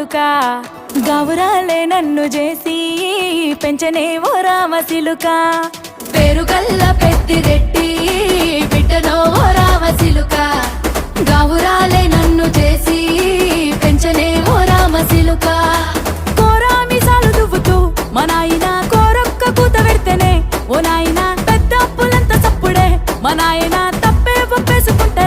సిలుక గౌరాలే నన్ను చేసి పెంచనే ఓ రామ సిలుక పేరుగల్ల పెద్దిరెడ్డి బిడ్డనో ఓ రామ సిలుక గౌరాలే నన్ను చేసి పెంచనే ఓ రామ సిలుక కోరామిసాలు దువ్వుతూ మా నాయన కోరొక్క కూత పెడితేనే ఓ నాయన పెద్ద అప్పులంత చప్పుడే మా నాయన తప్పే ఒప్పేసుకుంటా